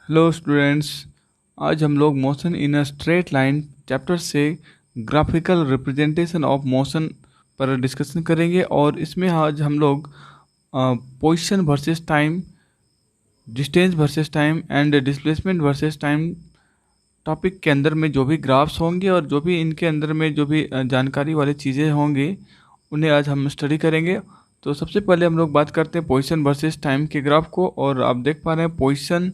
Hello students. आज हम लोग motion in a straight line chapter से ग्राफिकल रिप्रेजेंटेशन ऑफ मोशन पर डिस्कशन करेंगे और इसमें आज हम लोग position versus time, distance versus time and displacement versus time topic के अंदर में जो भी ग्राफ्स होंगे और जो भी इनके अंदर में जो भी जानकारी वाली चीज़ें होंगी उन्हें आज हम स्टडी करेंगे। तो सबसे पहले हम लोग बात करते हैं पोजीशन वर्सेस टाइम के ग्राफ को, और आप देख पा रहे हैं position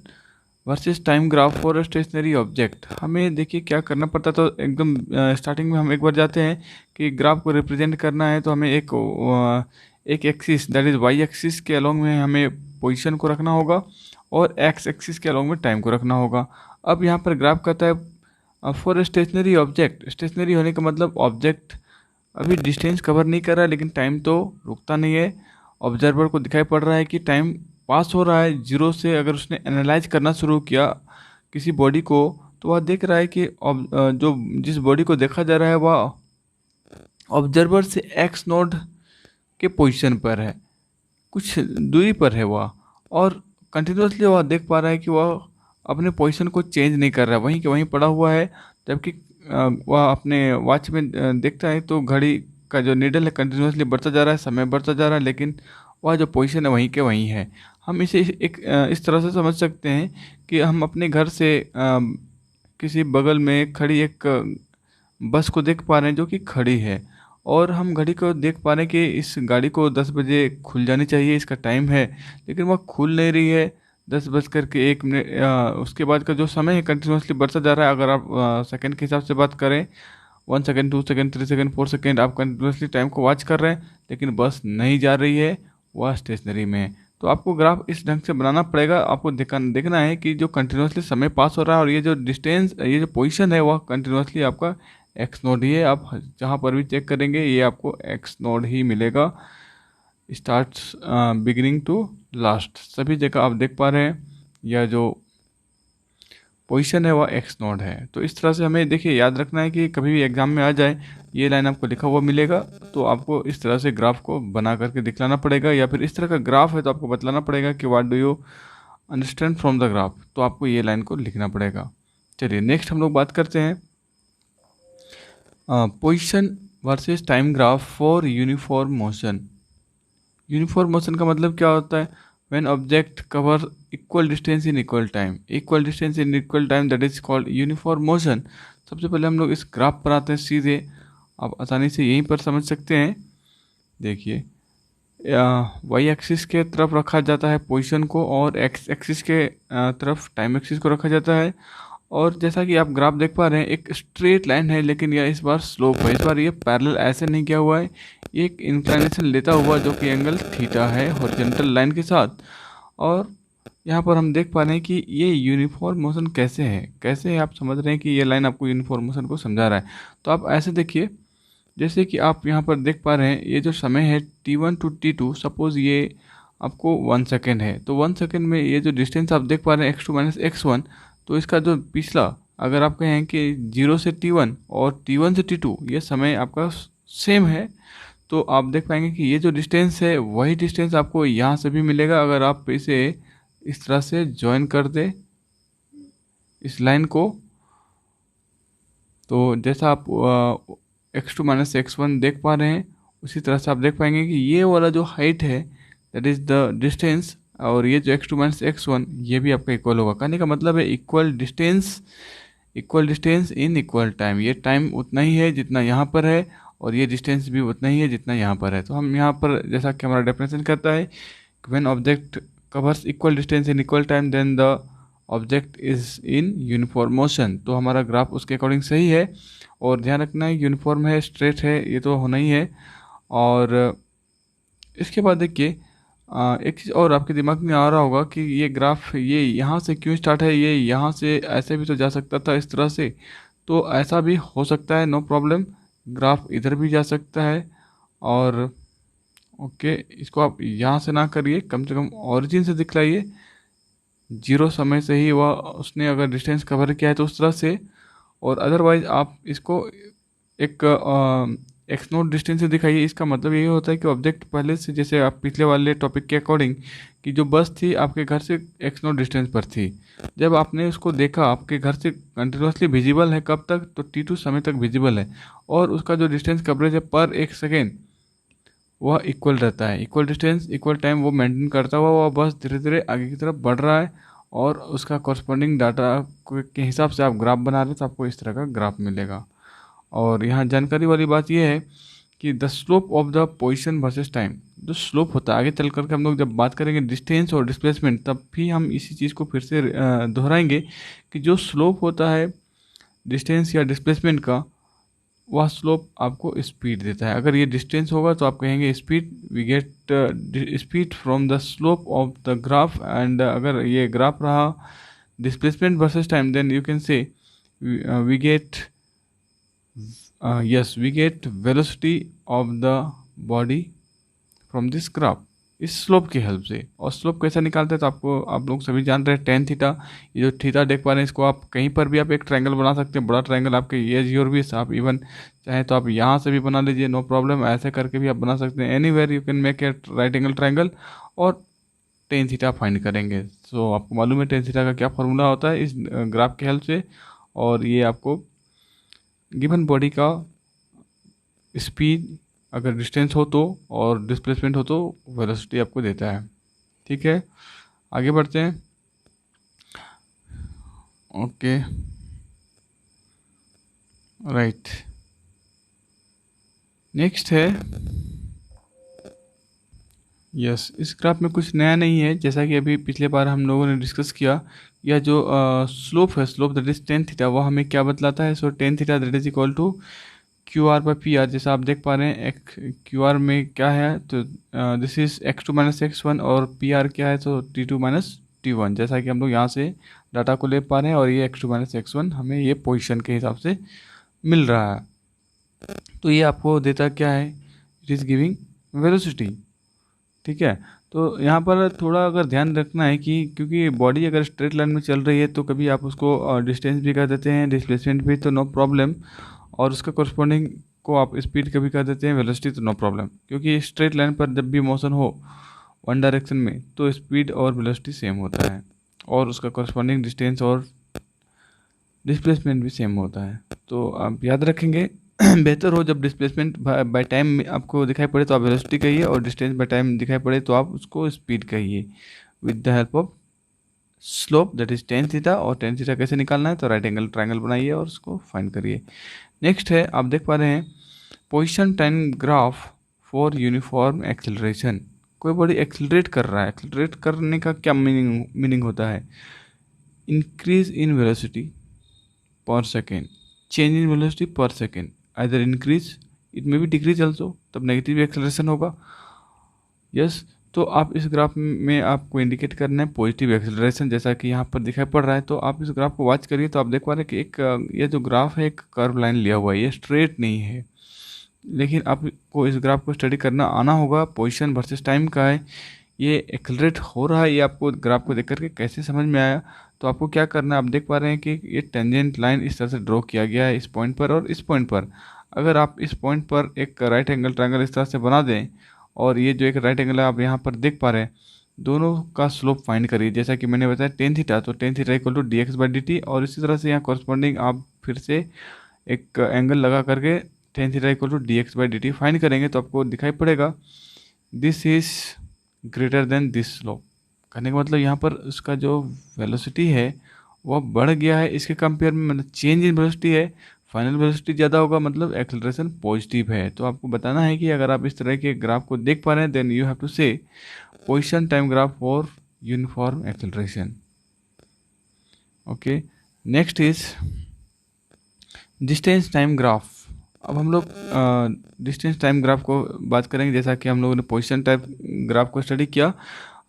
versus time graph for stationary object. हमें देखिए क्या करना पड़ता, तो एकदम स्टार्टिंग में हम एक बार जाते हैं कि ग्राफ को रिप्रेजेंट करना है तो हमें एक axis that is why axis के अलोंग में हमें पोजीशन को रखना होगा और एक्स एक्सिस के अलोंग में टाइम को रखना होगा। अब यहाँ पर ग्राफ कहता है फॉर स्टेशनरी ऑब्जेक्ट। स्टेशनरी होने का मतलब ऑब्जेक्ट अभी डिस्टेंस कवर नहीं कर रहा है लेकिन टाइम तो रुकता नहीं है। ऑब्जर्वर को दिखाई पड़ रहा है कि टाइम पास हो रहा है जीरो से। अगर उसने एनालाइज करना शुरू किया किसी बॉडी को तो वह देख रहा है कि जो जिस बॉडी को देखा जा रहा है वह ऑब्जर्वर से एक्स नोड के पोजीशन पर है, कुछ दूरी पर है वह, और कंटिन्यूसली वह देख पा रहा है कि वह अपने पोजीशन को चेंज नहीं कर रहा है, वहीं के वहीं पड़ा हुआ है। जबकि वह अपने वॉच में देखता है तो घड़ी का जो नीडल है कंटिन्यूसली बढ़ता जा रहा है, समय बढ़ता जा रहा है, लेकिन वह जो पोजीशन है वहीं के वहीं है। हम इसे इस तरह से समझ सकते हैं कि हम अपने घर से किसी बगल में खड़ी एक बस को देख पा रहे हैं जो कि खड़ी है, और हम घड़ी को देख पा रहे हैं कि इस गाड़ी को 10 बजे खुल जानी चाहिए, इसका टाइम है, लेकिन वह खुल नहीं रही है। 10 बज कर के 1 मिनट उसके बाद का जो समय है कंटिन्यूसली बढ़ता जा रहा है। अगर आप सेकंड के हिसाब से बात करें, 1 सेकंड, 2 सेकंड, 3 सेकंड, 4 सेकंड आप कंटिन्यूसली टाइम को वॉच कर रहे हैं, लेकिन बस नहीं जा रही है, वह स्टेशनरी में है। तो आपको ग्राफ इस ढंग से बनाना पड़ेगा। आपको देखना है कि जो कंटिन्यूसली समय पास हो रहा है और ये जो डिस्टेंस, ये जो पोजीशन है वह कंटिन्यूसली आपका एक्स नोड ही है। आप जहाँ पर भी चेक करेंगे ये आपको एक्स नोड ही मिलेगा, स्टार्ट बिगिनिंग टू लास्ट सभी जगह आप देख पा रहे हैं यह जो पोजीशन है वह एक्स नोड है। तो इस तरह से हमें देखिए याद रखना है कि कभी भी एग्जाम में आ जाए ये लाइन आपको लिखा हुआ मिलेगा, तो आपको इस तरह से ग्राफ को बना करके दिखलाना पड़ेगा, या फिर इस तरह का ग्राफ है तो आपको बतलाना पड़ेगा कि what do you understand from the graph, तो आपको ये लाइन को लिखना पड़ेगा। चलिए नेक्स्ट हम लोग बात करते हैं position versus time graph for uniform motion. Uniform motion का मतलब क्या होता है? When object cover equal distance in equal time, equal distance in equal time, that is called uniform motion. सबसे पहले हम लोग इस ग्राफ पर आते हैं सीधे, आप आसानी से यहीं पर समझ सकते हैं। देखिए वाई एक्सिस के तरफ रखा जाता है पोजीशन को और एक्स एक्सिस के तरफ टाइम एक्सिस को रखा जाता है। और जैसा कि आप ग्राफ देख पा रहे हैं एक स्ट्रेट लाइन है, लेकिन यह इस बार स्लोप है, इस बार ये पैरेलल ऐसे नहीं किया हुआ है, ये एक इंक्लाइनेशन लेता हुआ जो कि एंगल थीटा है हॉरिजॉन्टल लाइन के साथ। और यहाँ पर हम देख पा रहे हैं कि ये यूनिफॉर्म मोशन कैसे है, कैसे है आप समझ रहे हैं कि ये लाइन आपको यूनिफॉर्म मोशन को समझा रहा है। तो आप ऐसे देखिए, जैसे कि आप यहाँ पर देख पा रहे हैं ये जो समय है T1 टू T2, सपोज़ ये आपको 1 सेकेंड है, तो 1 सेकेंड में ये जो डिस्टेंस आप देख पा रहे हैं x2 माइनस x1, तो इसका जो पिछला, अगर आप कहें कि 0 से T1 और T1 से T2 ये समय आपका सेम है, तो आप देख पाएंगे कि ये जो डिस्टेंस है वही डिस्टेंस आपको यहाँ से भी मिलेगा अगर आप इसे इस तरह से ज्वाइन कर दे इस लाइन को। तो जैसा आप x2 माइनस x1 देख पा रहे हैं उसी तरह से आप देख पाएंगे कि ये वाला जो हाइट है दैट इज़ द डिस्टेंस, और ये जो x2 माइनस x1 ये भी आपका इक्वल होगा। कहने का मतलब है equal distance in equal time. ये टाइम उतना ही है जितना यहाँ पर है और ये डिस्टेंस भी उतना ही है जितना यहाँ पर है। तो हम यहाँ पर जैसा कि हमारा डेफिनेशन कहता है when object covers equal distance in equal time then the object is in uniform motion, तो हमारा ग्राफ उसके अकॉर्डिंग सही है। और ध्यान रखना है यूनिफॉर्म है, स्ट्रेट है, ये तो होना ही है। और इसके बाद देखिए एक चीज़ और आपके दिमाग में आ रहा होगा कि ये ग्राफ ये यहाँ से क्यों स्टार्ट है, ये यहाँ से ऐसे भी तो जा सकता था इस तरह से, तो ऐसा भी हो सकता है, नो प्रॉब्लम, ग्राफ इधर भी जा सकता है। और ओके, इसको आप यहाँ से ना करिए, कम से कम ओरिजिन से दिखलाइए, जीरो समय से ही वह उसने अगर डिस्टेंस कवर किया है तो उस तरह से। और अदरवाइज आप इसको एक एक्स नोट डिस्टेंस से दिखाइए। इसका मतलब ये होता है कि ऑब्जेक्ट पहले से, जैसे आप पिछले वाले टॉपिक के अकॉर्डिंग, कि जो बस थी आपके घर से एक्स नोट डिस्टेंस पर थी, जब आपने उसको देखा आपके घर से कंटिन्यूसली विजिबल है, कब तक, तो t2 समय तक विजिबल है, और उसका जो डिस्टेंस कवरेज है पर एक सेकेंड वह इक्वल रहता है। इक्वल डिस्टेंस इक्वल टाइम वो मेंटेन करता हुआ वह बस धीरे धीरे आगे की तरफ बढ़ रहा है, और उसका कॉरस्पॉन्डिंग डाटा के हिसाब से आप ग्राफ बना रहे हैं, तो आपको इस तरह का ग्राफ मिलेगा। और यहाँ जानकारी वाली बात यह है कि the slope of the position versus time, जो स्लोप होता है, आगे चल करके हम लोग जब बात करेंगे डिस्टेंस और डिस्प्लेसमेंट, तब भी हम इसी चीज़ को फिर से दोहराएंगे कि जो स्लोप होता है डिस्टेंस या डिस्प्लेसमेंट का, वह स्लोप आपको स्पीड देता है। अगर ये डिस्टेंस होगा तो आप कहेंगे speed, we get speed from the slope of the graph, and अगर ये ग्राफ रहा displacement versus time, then you can say we get yes, we get velocity of the body from this graph, इस slope की help से। और slope कैसे निकालते हैं, तो आपको, आप लोग सभी जान रहे हैं टेन थीटा। ये जो थीटा देख पा रहे हैं, इसको आप कहीं पर भी आप एक ट्रायंगल बना सकते हैं, बड़ा ट्रायंगल आपके ये योर भी, आप इवन चाहे तो आप यहाँ से भी बना लीजिए, नो प्रॉब्लम, ऐसे करके भी आप बना सकते हैं। Anywhere you can make a right angle triangle, और टेन थीटा फाइंड करेंगे। सो आपको मालूम है टेन थीटा का क्या फॉर्मूला होता है इस ग्राफ की हेल्प से, और ये आपको गिवन बॉडी का स्पीड अगर डिस्टेंस हो तो, और डिस्प्लेसमेंट हो तो वेलोसिटी आपको देता है। ठीक है, आगे बढ़ते हैं। ओके, राइट, नेक्स्ट है, यस, इस ग्राफ में कुछ नया नहीं है, जैसा कि अभी पिछले बार हम लोगों ने डिस्कस किया। यह जो स्लोप है, slope that is tan theta, वो हमें क्या बतलाता है। So tan theta that is equal to Q R by P R. जैसा आप देख पा रहे हैं, क्यू आर में क्या है, तो this is x2 minus x1, और पी आर क्या है, तो t2 माइनस t1। जैसा कि हम लोग यहाँ से डाटा को ले पा रहे हैं, और ये x2 माइनस x1 हमें ये पोजीशन के हिसाब से मिल रहा है। तो ये आपको देता क्या है, इट इज़ गिविंग वेलोसिटी। ठीक है, तो यहाँ पर थोड़ा अगर ध्यान रखना है कि क्योंकि बॉडी अगर स्ट्रेट लाइन में चल रही है, तो कभी आप उसको डिस्टेंस भी कर देते हैं, डिस्प्लेसमेंट भी, तो नो प्रॉब्लम, और उसका कॉरस्पॉन्डिंग को आप स्पीड कभी कर देते हैं, वेलोसिटी, तो नो प्रॉब्लम। क्योंकि स्ट्रेट लाइन पर जब भी मोशन हो वन डायरेक्शन में, तो स्पीड और वेलोसिटी सेम होता है, और उसका कॉरस्पॉन्डिंग डिस्टेंस और डिस्प्लेसमेंट भी सेम होता है। तो आप याद रखेंगे बेहतर हो जब डिस्प्लेसमेंट बाय टाइम आपको दिखाई पड़े तो आप वेलोसिटी कहिए, और डिस्टेंस बाय टाइम दिखाई पड़े तो आप उसको स्पीड कहिए, with the help of slope that is tan theta. और टेन थीटा कैसे निकालना है, तो राइट एंगल ट्रायंगल बनाइए और उसको फाइंड करिए। नेक्स्ट है, आप देख पा रहे हैं position time graph for uniform acceleration. कोई बॉडी एक्सेलरेट कर रहा है, एक्सेलरेट करने का क्या मीनिंग होता है, इंक्रीज इन वेलोसिटी पर सेकेंड, चेंज इन वेलोसिटी पर second, either increase, it may be decrease also, तब नेगेटिव एक्सेलरेशन होगा। यस, तो आप इस ग्राफ में आपको इंडिकेट करना है पॉजिटिव एक्सेलरेशन, जैसा कि यहाँ पर दिखाई पड़ रहा है। तो आप इस ग्राफ को वॉच करिए, तो आप देख पा रहे हैं कि एक ये जो ग्राफ है, एक कर्व लाइन लिया हुआ है, ये स्ट्रेट नहीं है। लेकिन आपको इस ग्राफ को स्टडी करना आना होगा, पोजीशन वर्सेस टाइम का है, ये एक्सेलरेट हो रहा है, ये आपको ग्राफ को देख करके कैसे समझ में आया। तो आपको क्या करना है, आप देख पा रहे हैं कि ये टेंजेंट लाइन इस तरह से ड्रॉ किया गया है, इस पॉइंट पर और इस पॉइंट पर। अगर आप इस पॉइंट पर एक राइट एंगल ट्रायंगल इस तरह से बना दें, और ये जो एक राइट एंगल है आप यहाँ पर देख पा रहे हैं, दोनों का स्लोप फाइंड करिए। जैसा कि मैंने बताया टेन थीटा, तो tan theta equal to d x by d t, और इसी तरह से यहाँ कॉरस्पॉन्डिंग आप फिर से एक एंगल लगा करके tan theta equal to d x by d t find करेंगे, तो आपको दिखाई पड़ेगा this is greater than this slope. कहने का मतलब यहाँ पर उसका जो वेलोसिटी है वह बढ़ गया है इसके कंपेयर में, मतलब चेंज इन वेलोसिटी है, फाइनल वेलोसिटी ज़्यादा होगा, मतलब एक्सेलरेशन पॉजिटिव है। तो आपको बताना है कि अगर आप इस तरह के ग्राफ को देख पा रहे हैं, देन यू हैव टू से position time graph for uniform acceleration. Okay, next is distance time graph. अब हम लोग डिस्टेंस टाइम ग्राफ को बात करेंगे, जैसा कि हम लोगों ने पोजीशन टाइम ग्राफ को स्टडी किया।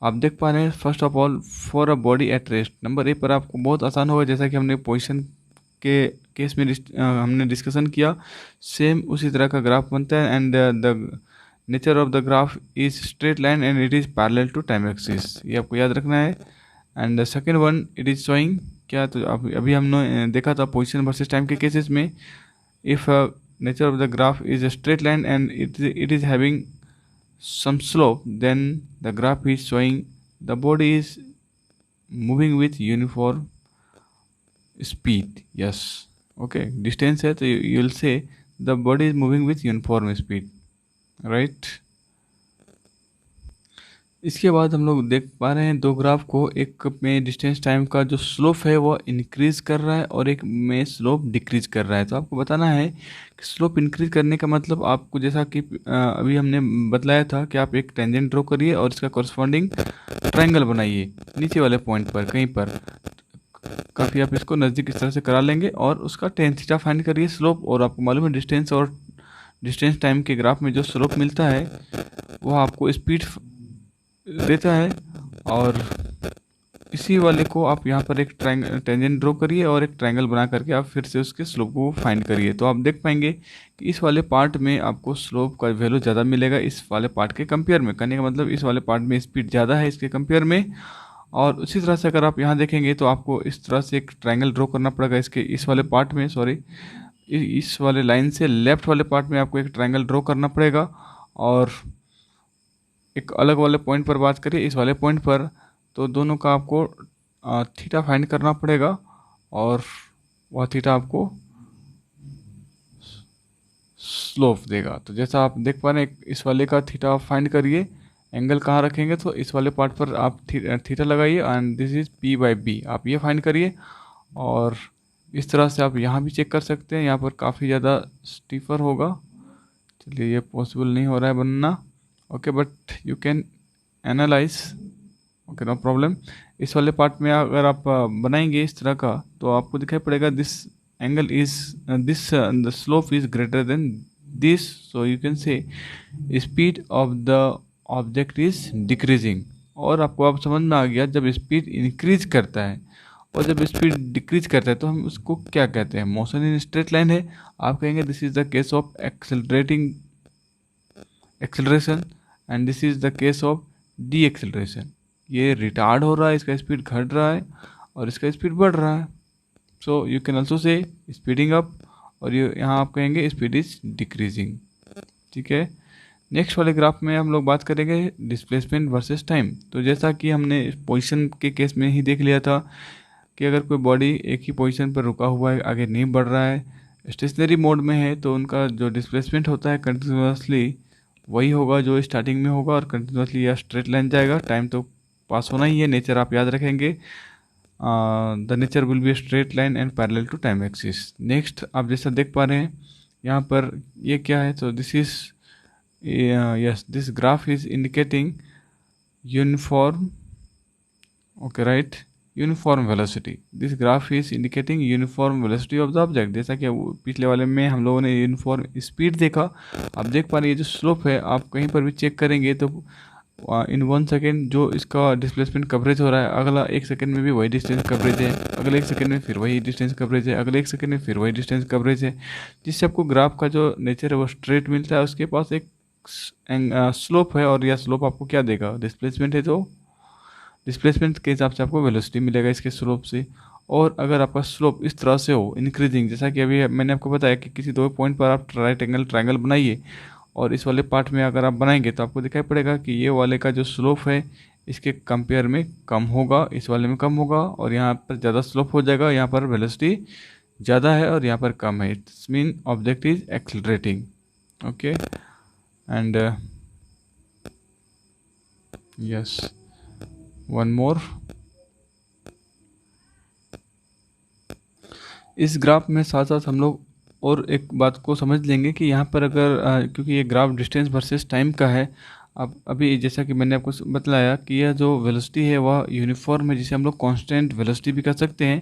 आप देख पा रहे हैं, first of all for a body at rest, number A पर आपको बहुत आसान होगा, जैसा कि हमने पोजीशन के केस में हमने डिस्कशन किया, सेम उसी तरह का ग्राफ बनता है। And the nature of the graph is straight line and it is parallel to time axis, ये आपको याद रखना है। And the second one, it is showing क्या, तो अभी हमने देखा था पोजीशन वर्सेस टाइम के केसेस में, if nature of the graph is a straight line and it is having some slope, then the graph is showing the body is moving with uniform speed. Yes, okay, distance है तो you will say the body is moving with uniform speed, right? इसके बाद हम लोग देख पा रहे हैं दो ग्राफ को, एक में डिस्टेंस टाइम का जो स्लोप है वो इंक्रीज कर रहा है और एक में स्लोप डिक्रीज कर रहा है। तो आपको बताना है कि स्लोप इंक्रीज करने का मतलब आपको, जैसा कि अभी हमने बतलाया था कि आप एक टेंजेंट ड्रॉ करिए और इसका कॉरस्पॉन्डिंग ट्रायंगल बनाइए नीचे वाले पॉइंट पर कहीं पर, काफ़ी आप इसको नज़दीक इस तरह से करा लेंगे और उसका टेन थीटा फाइंड करिए स्लोप। और आपको मालूम है डिस्टेंस और डिस्टेंस टाइम के ग्राफ में जो स्लोप मिलता है वो आपको स्पीड देता है। और इसी वाले को आप यहाँ पर एक टेंजेंट ड्रॉ करिए और एक ट्रायंगल बना करके आप फिर से उसके स्लोप को फाइंड करिए। तो आप देख पाएंगे कि इस वाले पार्ट में आपको स्लोप का वैल्यू ज़्यादा मिलेगा इस वाले पार्ट के कंपेयर में। कहने का मतलब इस वाले पार्ट में स्पीड ज़्यादा है इसके कंपेयर में। और उसी तरह से अगर आप यहाँ देखेंगे तो आपको इस तरह से एक ट्रायंगल ड्रॉ करना पड़ेगा इसके इस वाले पार्ट में, सॉरी इस वाले लाइन से लेफ्ट वाले पार्ट में आपको एक ट्रायंगल ड्रॉ करना पड़ेगा। और एक अलग वाले पॉइंट पर बात करिए इस वाले पॉइंट पर, तो दोनों का आपको थीटा फाइंड करना पड़ेगा और वह थीटा आपको स्लोप देगा। तो जैसा आप देख पा रहे हैं इस वाले का थीटा फाइंड करिए, एंगल कहाँ रखेंगे तो इस वाले पार्ट पर आप थीटा लगाइए एंड दिस इज p/b, आप ये फाइंड करिए। और इस तरह से आप यहाँ भी चेक कर सकते हैं, यहाँ पर काफ़ी ज़्यादा स्टीफर होगा, चलिए ये पॉसिबल नहीं हो रहा है बनना, okay but you can analyse, okay no problem. इस वाले पार्ट में अगर आप बनाएंगे इस तरह का तो आपको दिखाई पड़ेगा this angle is this the slope is greater than this, so you can से speed of the object is decreasing. और आपको अब समझ में आ गया जब स्पीड इंक्रीज करता है और जब स्पीड डिक्रीज करता है तो हम उसको क्या कहते हैं, मोशन इन स्ट्रेट लाइन है। आप कहेंगे this is the case of acceleration and this is the case of D acceleration. ये रिटार्ड हो रहा है, इसका स्पीड घट रहा है और इसका स्पीड बढ़ रहा है। So you can also say speeding up और ये यहाँ आप कहेंगे स्पीड इज डिक्रीजिंग, ठीक है। नेक्स्ट वाले ग्राफ में हम लोग बात करेंगे डिस्प्लेसमेंट वर्सेस टाइम। तो जैसा कि हमने पोजीशन के केस में ही देख लिया था कि अगर कोई बॉडी एक ही पोजीशन पर रुका हुआ है, आगे नहीं बढ़ रहा है, स्टेशनरी मोड में है, तो उनका जो डिस्प्लेसमेंट होता है कंटिन्यूसली वही होगा जो स्टार्टिंग में होगा और कंटिन्यूसली या स्ट्रेट लाइन जाएगा। टाइम तो पास होना ही है, नेचर आप याद रखेंगे, the nature will be straight line and parallel to time axis. Next आप जैसा देख पा रहे हैं यहाँ पर ये क्या है, तो this is yes, this graph is indicating uniform, okay right, uniform velocity. This graph is indicating uniform velocity of the object। जैसा कि पिछले वाले में हम लोगों ने यूनिफॉर्म स्पीड देखा, आप देख पा रहे हैं ये जो स्लोप है आप कहीं पर भी चेक करेंगे तो इन 1 सेकेंड जो इसका डिस्प्लेसमेंट कवरेज हो रहा है, अगला 1 सेकेंड में भी वही डिस्टेंस कवरेज है, अगले 1 सेकेंड में फिर वही डिस्टेंस कवरेज है, अगले 1 सेकेंड में फिर वही डिस्टेंस कवरेज है, जिससे आपको ग्राफ का जो नेचर है वो स्ट्रेट मिलता है। उसके पास एक स्लोप है और यह स्लोप आपको क्या देगा, डिस्प्लेसमेंट है, तो डिस्प्लेसमेंट के हिसाब से आपको वेलोसिटी मिलेगा इसके स्लोप से। और अगर आपका स्लोप इस तरह से हो इंक्रीजिंग, जैसा कि अभी मैंने आपको बताया कि किसी दो पॉइंट पर आप राइट एंगल ट्रायंगल बनाइए और इस वाले पार्ट में अगर आप बनाएंगे तो आपको दिखाई पड़ेगा कि ये वाले का जो स्लोप है इसके कंपेयर में कम होगा, इस वाले में कम होगा और यहाँ पर ज़्यादा स्लोप हो जाएगा, यहाँ पर वेलोसिटी ज़्यादा है और यहाँ पर कम है। It's mean object is accelerating, okay. And yes, one more, इस ग्राफ में साथ साथ हम लोग और एक बात को समझ लेंगे कि यहाँ पर अगर क्योंकि ये ग्राफ डिस्टेंस वर्सेस टाइम का है, अब अभी जैसा कि मैंने आपको बतलाया कि यह जो वेलोसिटी है वह यूनिफॉर्म है, जिसे हम लोग कांस्टेंट वेलोसिटी भी कह सकते हैं।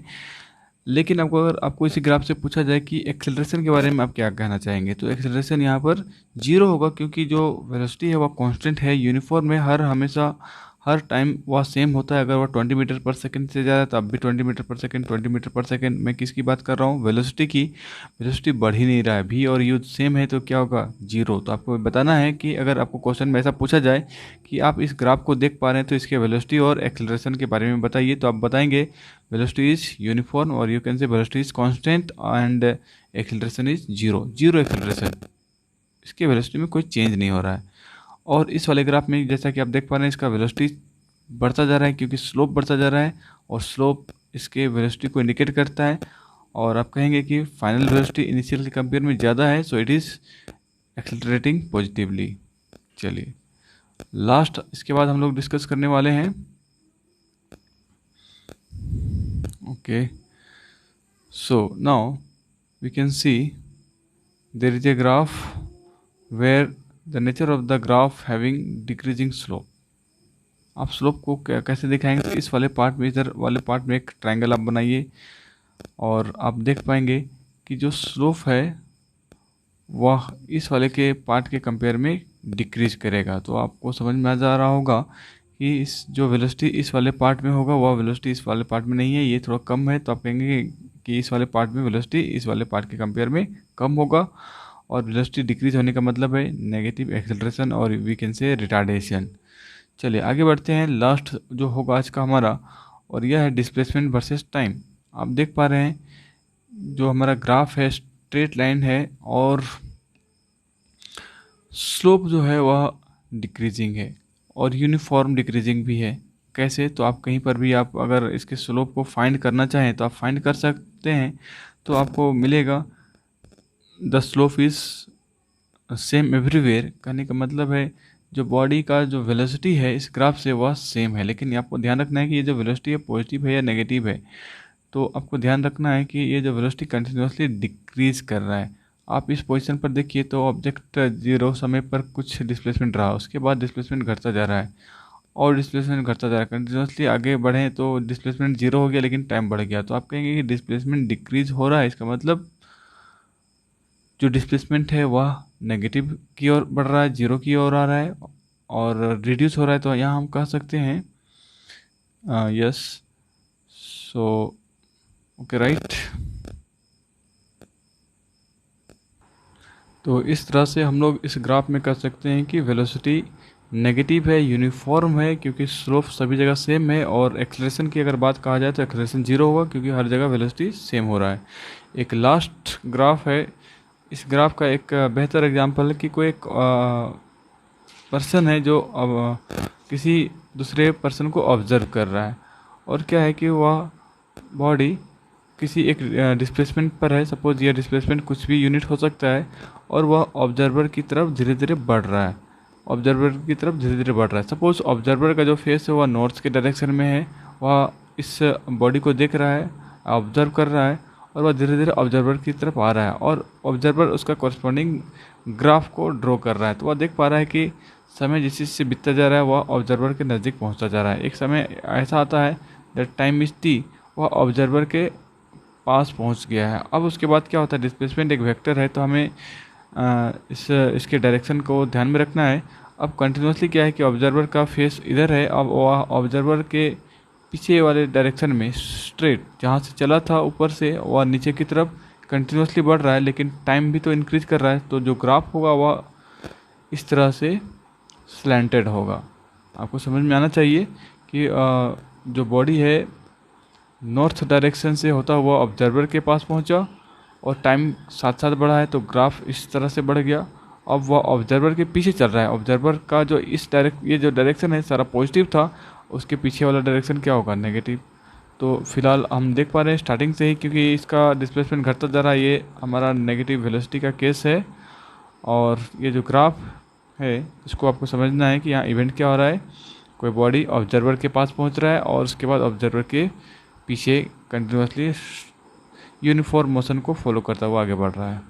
लेकिन आपको अगर आपको इसी ग्राफ से पूछा जाए कि एक्सेलरेशन के बारे में आप क्या कहना चाहेंगे, तो एक्सेलरेशन यहाँ पर 0 होगा क्योंकि जो वेलोसिटी है वह कांस्टेंट है, यूनिफॉर्म है, हमेशा हर टाइम वह सेम होता है। अगर वह 20 मीटर पर सेकंड से जा रहा है तो अब भी 20 मीटर पर सेकंड, 20 मीटर पर सेकंड। मैं किसकी बात कर रहा हूँ? वेलोसिटी की। वेलोसिटी बढ़ ही नहीं रहा है। v और u सेम है तो क्या होगा? जीरो। तो आपको बताना है कि अगर आपको क्वेश्चन में ऐसा पूछा जाए कि आप इस ग्राफ को देख पा रहे हैं तो इसके वेलोसिटी और एक्सेलरेशन के बारे में बताइए, तो आप बताएंगे वेलोसिटी इज यूनिफॉर्म, और यू कैन से velocity is constant and acceleration is zero. Zero acceleration, इसके वेलोसिटी में कोई चेंज नहीं हो रहा है। और इस वाले ग्राफ में जैसा कि आप देख पा रहे हैं इसका वेलोसिटी बढ़ता जा रहा है क्योंकि स्लोप बढ़ता जा रहा है, और स्लोप इसके वेलोसिटी को इंडिकेट करता है। और आप कहेंगे कि फाइनल वेलोसिटी इनिशियल के कंपेयर में ज़्यादा है, so it is accelerating positively. चलिए लास्ट, इसके बाद हम लोग डिस्कस करने वाले हैं। Okay, so now we can see there is a graph where the nature of the graph having decreasing slope। आप स्लोप को कैसे दिखाएंगे? तो इस वाले पार्ट में, इधर वाले पार्ट में एक ट्रायंगल आप बनाइए और आप देख पाएंगे कि जो स्लोप है वह इस वाले के पार्ट के कंपेयर में डिक्रीज करेगा। तो आपको समझ में आ जा रहा होगा कि इस जो वेलोसिटी इस वाले पार्ट में होगा वह वेलोसिटी इस वाले पार्ट में नहीं है, ये थोड़ा कम है। तो आप कहेंगे कि इस वाले पार्ट में वेलोसिटी इस वाले पार्ट के कंपेयर में कम होगा, और वेलोसिटी डिक्रीज होने का मतलब है नेगेटिव एक्सेलरेशन और वी कैन से रिटार्डेशन। चलिए आगे बढ़ते हैं। लास्ट जो होगा आज का हमारा, और यह है डिस्प्लेसमेंट वर्सेस टाइम। आप देख पा रहे हैं जो हमारा ग्राफ है स्ट्रेट लाइन है और स्लोप जो है वह डिक्रीजिंग है और यूनिफॉर्म डिक्रीजिंग भी है। कैसे? तो आप कहीं पर भी आप अगर इसके स्लोप को फाइंड करना चाहें तो आप फाइंड कर सकते हैं। तो आपको मिलेगा the slope is same everywhere. कहने का मतलब है जो बॉडी का जो वेलोसिटी है इस ग्राफ से वह सेम है, लेकिन आपको ध्यान रखना है कि ये जो वेलोसिटी है पॉजिटिव है या नेगेटिव है। तो आपको ध्यान रखना है कि ये जो वेलोसिटी कंटिन्यूसली डिक्रीज कर रहा है। आप इस पोजीशन पर देखिए तो ऑब्जेक्ट जीरो समय पर कुछ डिस्प्लेसमेंट रहा, उसके बाद डिस्प्लेसमेंट घटता जा रहा है और डिस्प्लेसमेंट घटता जा रहा है। कंटिन्यूसली आगे बढ़ें तो डिस्प्लेसमेंट जीरो हो गया लेकिन टाइम बढ़ गया। तो आप कहेंगे कि डिस्प्लेसमेंट डिक्रीज हो रहा है, इसका मतलब जो डिस्प्लेसमेंट है वह नेगेटिव की ओर बढ़ रहा है, जीरो की ओर आ रहा है और रिड्यूस हो रहा है। तो यहाँ हम कह सकते हैं यस, सो ओके राइट। तो इस तरह से हम लोग इस ग्राफ में कह सकते हैं कि वेलोसिटी नेगेटिव है, यूनिफॉर्म है क्योंकि स्लोप सभी जगह सेम है, और एक्सेलरेशन की अगर बात कहा जाए तो एक्सेलरेशन जीरो होगा क्योंकि हर जगह वेलोसिटी सेम हो रहा है। एक लास्ट ग्राफ है। इस ग्राफ का एक बेहतर एग्जांपल है कि कोई एक पर्सन है जो किसी दूसरे पर्सन को ऑब्जर्व कर रहा है, और क्या है कि वह बॉडी किसी एक डिस्प्लेसमेंट पर है। सपोज यह डिस्प्लेसमेंट कुछ भी यूनिट हो सकता है और वह ऑब्जर्वर की तरफ धीरे धीरे बढ़ रहा है, ऑब्जर्वर की तरफ धीरे धीरे बढ़ रहा है। सपोज ऑब्जर्वर का जो फेस है वह नॉर्थ के डायरेक्शन में है, वह इस बॉडी को देख रहा है, ऑब्जर्व कर रहा है और वह धीरे धीरे ऑब्जर्वर की तरफ आ रहा है और ऑब्जर्वर उसका कॉरस्पॉन्डिंग ग्राफ को ड्रॉ कर रहा है। तो वह देख पा रहा है कि समय जिस चीज़ से बीतता जा रहा है वह ऑब्जर्वर के नज़दीक पहुंचता जा रहा है। एक समय ऐसा आता है दैट टाइम इज टी, वह ऑब्जर्वर के पास पहुंच गया है। अब उसके बाद क्या होता है, डिस्प्लेसमेंट एक वेक्टर है तो हमें इसके डायरेक्शन को ध्यान में रखना है। अब कंटिन्यूसली क्या है कि ऑब्जर्वर का फेस इधर है, अब वह ऑब्जर्वर के पीछे वाले डायरेक्शन में स्ट्रेट जहाँ से चला था ऊपर से वह नीचे की तरफ कंटिन्यूसली बढ़ रहा है, लेकिन टाइम भी तो इंक्रीज कर रहा है। तो जो ग्राफ होगा वह इस तरह से स्लैंटेड होगा। आपको समझ में आना चाहिए कि जो बॉडी है नॉर्थ डायरेक्शन से होता हुआ ऑब्जर्वर के पास पहुंचा और टाइम साथ साथ बढ़ा है तो ग्राफ इस तरह से बढ़ गया। अब वह ऑब्जर्वर के पीछे चल रहा है, ऑब्जर्वर का जो ये जो डायरेक्शन है सारा पॉजिटिव था, उसके पीछे वाला डायरेक्शन क्या होगा, नेगेटिव। तो फिलहाल हम देख पा रहे हैं स्टार्टिंग से ही, क्योंकि इसका डिस्प्लेसमेंट घटता जा रहा है, ये हमारा नेगेटिव वेलोसिटी का केस है। और ये जो ग्राफ है इसको आपको समझना है कि यहाँ इवेंट क्या हो रहा है, कोई बॉडी ऑब्जर्वर के पास पहुँच रहा है और उसके बाद ऑब्जर्वर के पीछे कंटिन्यूसली यूनिफॉर्म मोशन को फॉलो करता हुआ आगे बढ़ रहा है।